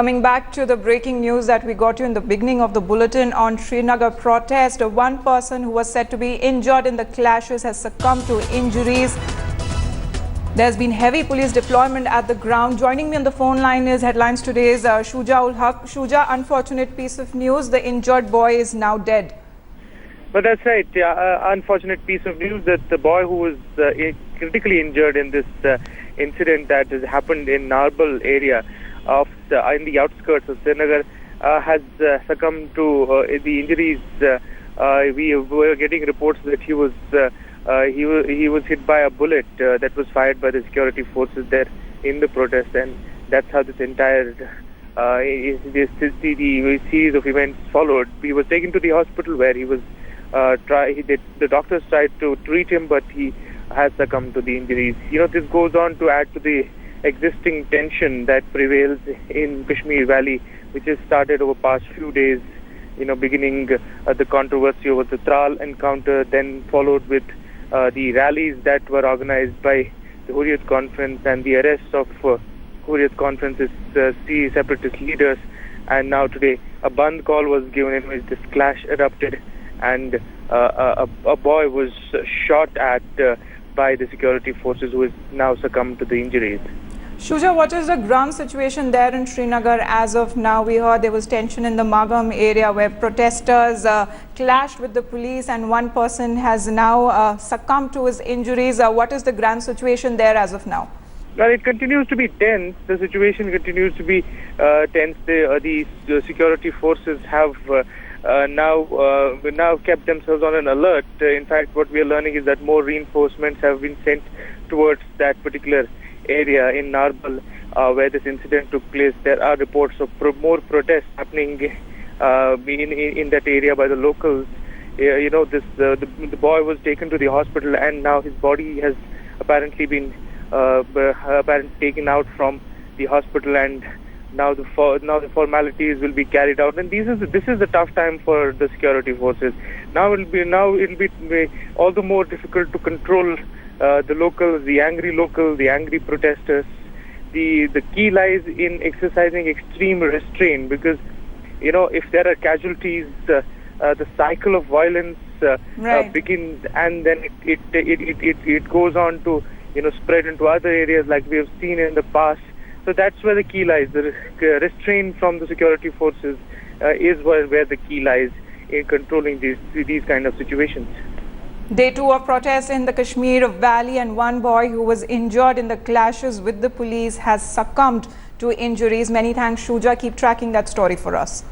Coming back to the breaking news that we got you in the beginning of the bulletin on Srinagar protest, one person who was said to be injured in the clashes has succumbed to injuries. There's been heavy police deployment at the ground. Joining me on the phone line is Headlines Today's Shuja ul Haq. Shuja, unfortunate piece of news. The injured boy is now dead. But that's right. Unfortunate piece of news that the boy who was critically injured in this incident that has happened in Narbal area in the outskirts of Srinagar has succumbed to the injuries. We were getting reports that he was hit by a bullet that was fired by the security forces there in the protest, and that's how this entire the series of events followed. He was taken to the hospital where he was the doctors tried to treat him, but he has succumbed to the injuries. This goes on to add to the existing tension that prevails in Kashmir Valley, which has started over past few days. Beginning the controversy over the Tral encounter, then followed with the rallies that were organized by the Hurriyat Conference and the arrest of Hurriyat Conference's separatist leaders. And now today, a Bandh call was given in which this clash erupted, and a boy was shot at by the security forces, who has now succumbed to the injuries. Shuja, what is the ground situation there in Srinagar as of now? We heard there was tension in the Magam area where protesters clashed with the police, and one person has now succumbed to his injuries. What is the ground situation there as of now? Well, it continues to be tense. The situation continues to be tense. The security forces have now kept themselves on an alert. In fact, what we are learning is that more reinforcements have been sent towards that particular area in Narbal where this incident took place. There are reports of more protests happening in that area by the locals. The boy was taken to the hospital, and now his body has apparently been taken out from the hospital, and now the formalities will be carried out. And this is a tough time for the security forces. Now it'll be all the more difficult to control the locals, the angry protesters. The key lies in exercising extreme restraint, because if there are casualties, the cycle of violence begins, and then it goes on to spread into other areas like we have seen in the past. So that's where the key lies. The restraint from the security forces is where the key lies in controlling these kind of situations. Day 2 of protests in the Kashmir Valley, and one boy who was injured in the clashes with the police has succumbed to injuries. Many thanks, Shuja. Keep tracking that story for us.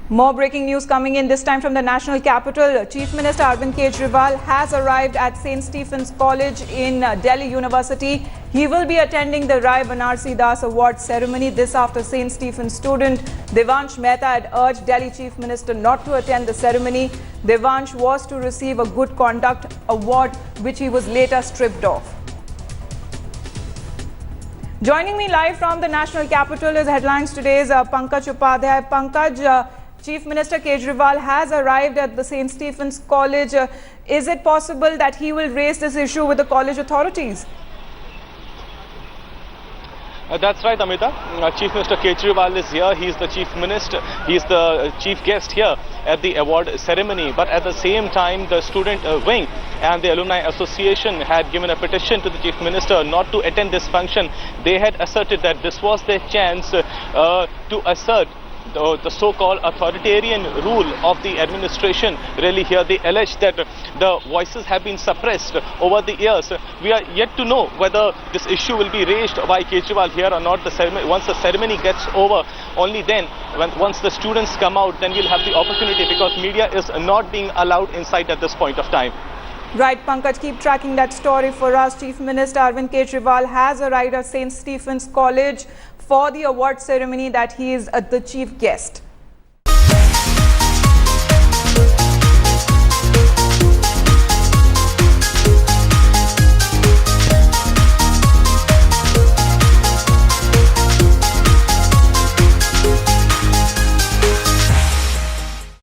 More breaking news coming in, this time from the national capital. Chief Minister Arvind Kejriwal has arrived at St. Stephen's College in Delhi University. He will be attending the Rai Banarsi Das Award ceremony. This after St. Stephen's student Devansh Mehta had urged Delhi Chief Minister not to attend the ceremony. Devansh was to receive a Good Conduct Award, which he was later stripped of. Joining me live from the national capital is Headlines Today's Pankaj Upadhyay. Pankaj, Chief Minister Kejriwal has arrived at the St. Stephen's College. Is it possible that he will raise this issue with the college authorities? That's right, Amita. Chief Minister Kejriwal is here. He's the Chief Minister. He's the chief guest here at the award ceremony. But at the same time, the student wing and the Alumni Association had given a petition to the Chief Minister not to attend this function. They had asserted that this was their chance to assert the so-called authoritarian rule of the administration. Really here they allege that the voices have been suppressed over the years. We are yet to know whether this issue will be raised by Kejriwal here or not. Once the ceremony gets over, only then, once the students come out, then we'll have the opportunity, because media is not being allowed inside at this point of time. Right, Pankaj, keep tracking that story for us. Chief Minister Arvind Kejriwal has arrived at St. Stephen's College for the award ceremony that he is the chief guest.